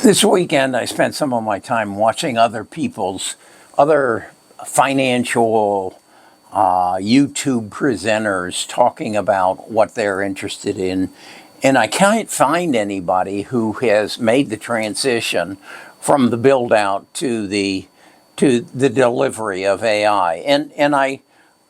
This weekend, I spent some of my time watching other financial YouTube presenters talking about what they're interested in. And I can't find anybody who has made the transition from the build out to the delivery of AI.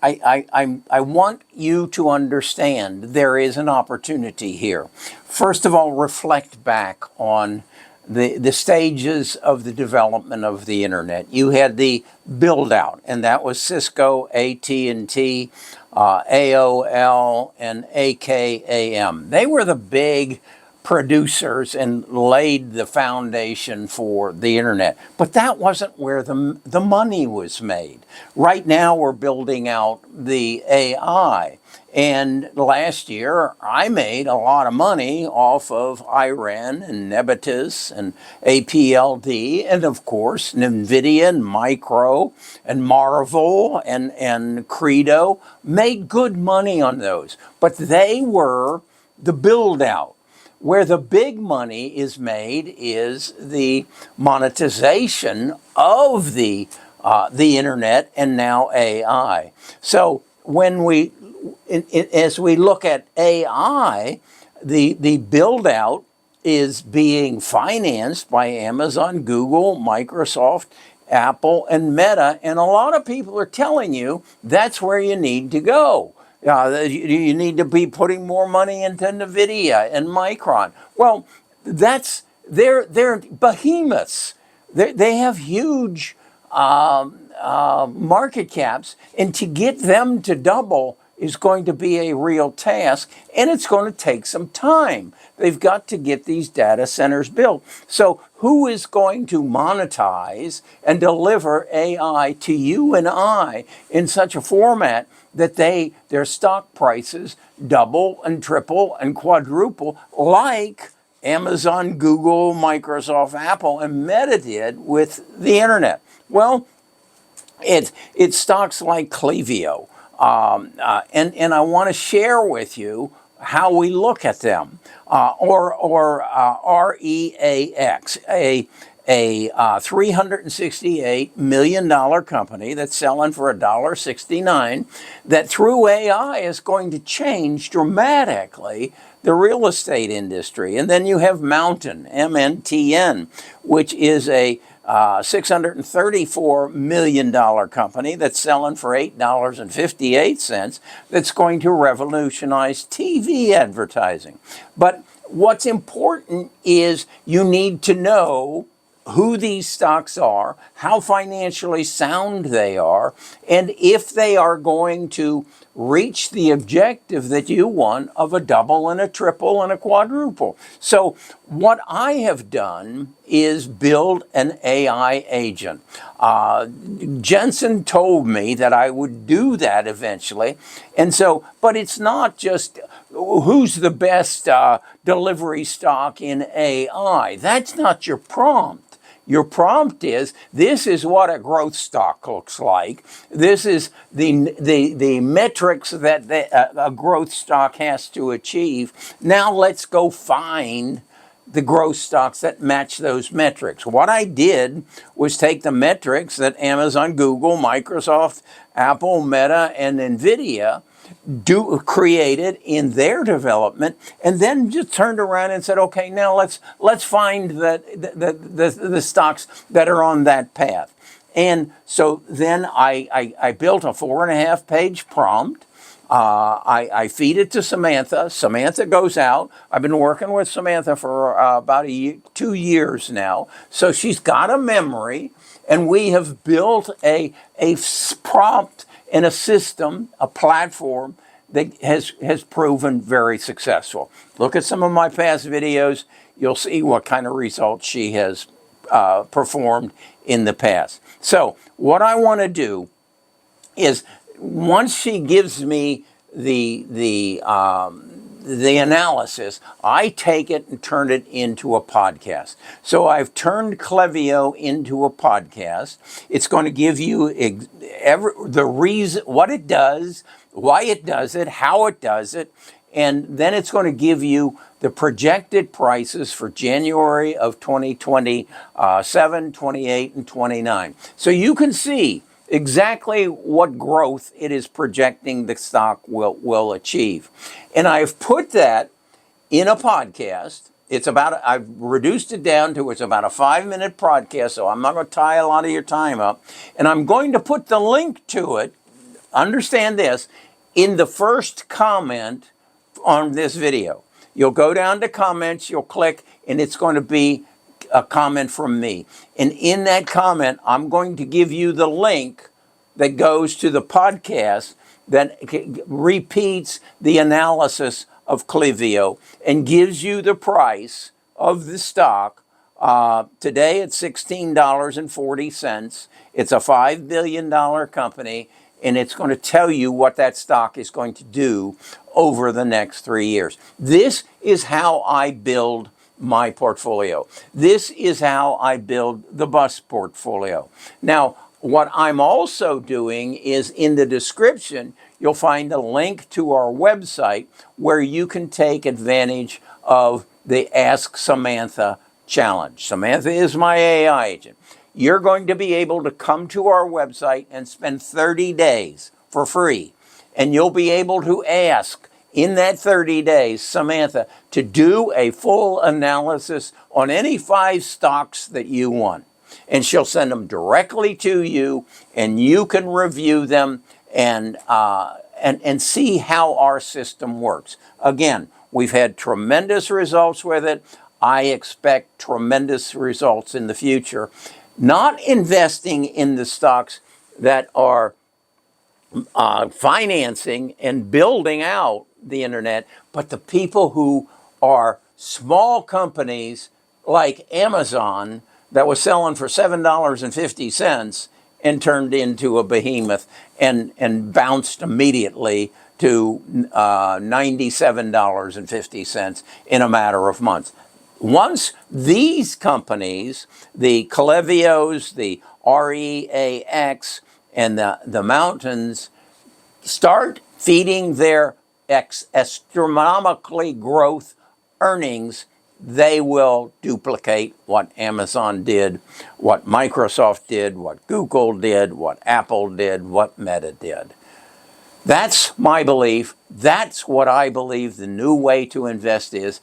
I want you to understand there is an opportunity here. First of all, reflect back on the stages of the development of the internet. You had the build out, and that was Cisco, AT&T, AOL, and AKAM. They were the big producers and laid the foundation for the internet. But that wasn't where the money was made. Right now we're building out the AI. And last year I made a lot of money off of Iran and Nebitus and APLD and of course NVIDIA and Micro and Marvel and Credo made good money on those. But they were the build out. Where the big money is made is the monetization of the internet and now AI. So as we look at AI, the build out is being financed by Amazon, Google, Microsoft, Apple, and Meta, and a lot of people are telling you that's where you need to go. You need to be putting more money into NVIDIA and Micron. Well, they're behemoths. They have huge market caps, and to get them to double is going to be a real task, and it's going to take some time. They've got to get these data centers built. So who is going to monetize and deliver AI to you and I in such a format that their stock prices double and triple and quadruple like Amazon, Google, Microsoft, Apple, and Meta did with the internet? Well, it's stocks like Clevio. And I want to share with you how we look at them, or REAX, a $368 million company that's selling for $1.69 that through AI is going to change dramatically the real estate industry. And then you have Mountain, MNTN, which is a $634 million company that's selling for $8.58 that's going to revolutionize TV advertising. But what's important is you need to know who these stocks are, how financially sound they are, and if they are going to reach the objective that you want of a double and a triple and a quadruple. So what I have done is build an AI agent. Jensen told me that I would do that eventually. And so, but it's not just who's the best delivery stock in AI. That's not your prompt. Your prompt is, this is what a growth stock looks like. This is the metrics that a growth stock has to achieve. Now let's go find the growth stocks that match those metrics. What I did was take the metrics that Amazon, Google, Microsoft, Apple, Meta, and NVIDIA created in their development, and then just turned around and said, okay, now let's find the stocks that are on that path. And so then I built a 4.5-page prompt. I feed it to Samantha. Samantha goes out. I've been working with Samantha for about 2 years now. So she's got a memory, and we have built a prompt and a system, a platform that has proven very successful. Look at some of my past videos. You'll see what kind of results she has performed in the past. So what I want to do is, once she gives me the analysis, I take it and turn it into a podcast. So I've turned Clevio into a podcast. It's going to give you the reason, what it does, why it does it, how it does it, and then it's going to give you the projected prices for January of 2027, 28, and 29. So you can see exactly what growth it is projecting the stock will achieve. And I've put that in a podcast. I've reduced it down to it's about a 5-minute podcast, so I'm not going to tie a lot of your time up. And I'm going to put the link to it, understand this, in the first comment on this video. You'll go down to comments, you'll click, and it's going to be a comment from me. And in that comment, I'm going to give you the link that goes to the podcast that repeats the analysis of Clivio and gives you the price of the stock. Today it's $16.40. It's a $5 billion company, and it's going to tell you what that stock is going to do over the next 3 years. This is how I build my portfolio. This is how I build the bus portfolio. Now, what I'm also doing is in the description, you'll find a link to our website where you can take advantage of the Ask Samantha challenge. Samantha is my AI agent. You're going to be able to come to our website and spend 30 days for free. And you'll be able to ask in that 30 days, Samantha, to do a full analysis on any 5 stocks that you want. And she'll send them directly to you, and you can review them and see how our system works. Again, we've had tremendous results with it. I expect tremendous results in the future. Not investing in the stocks that are financing and building out the internet, but the people who are small companies like Amazon that was selling for $7.50 and turned into a behemoth and bounced immediately to $97.50 in a matter of months. Once these companies, the Clivios, the REAX, and the Mountains, start feeding their astronomically growth earnings, they will duplicate what Amazon did, what Microsoft did, what Google did, what Apple did, what Meta did. That's my belief. That's what I believe the new way to invest is.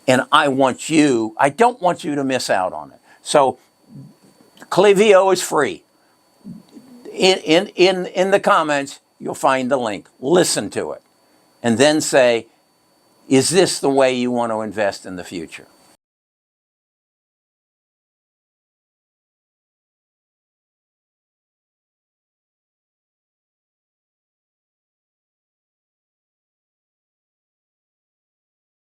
And I don't want you to miss out on it. So Clivio is free. In the comments, you'll find the link. Listen to it. And then say, is this the way you want to invest in the future?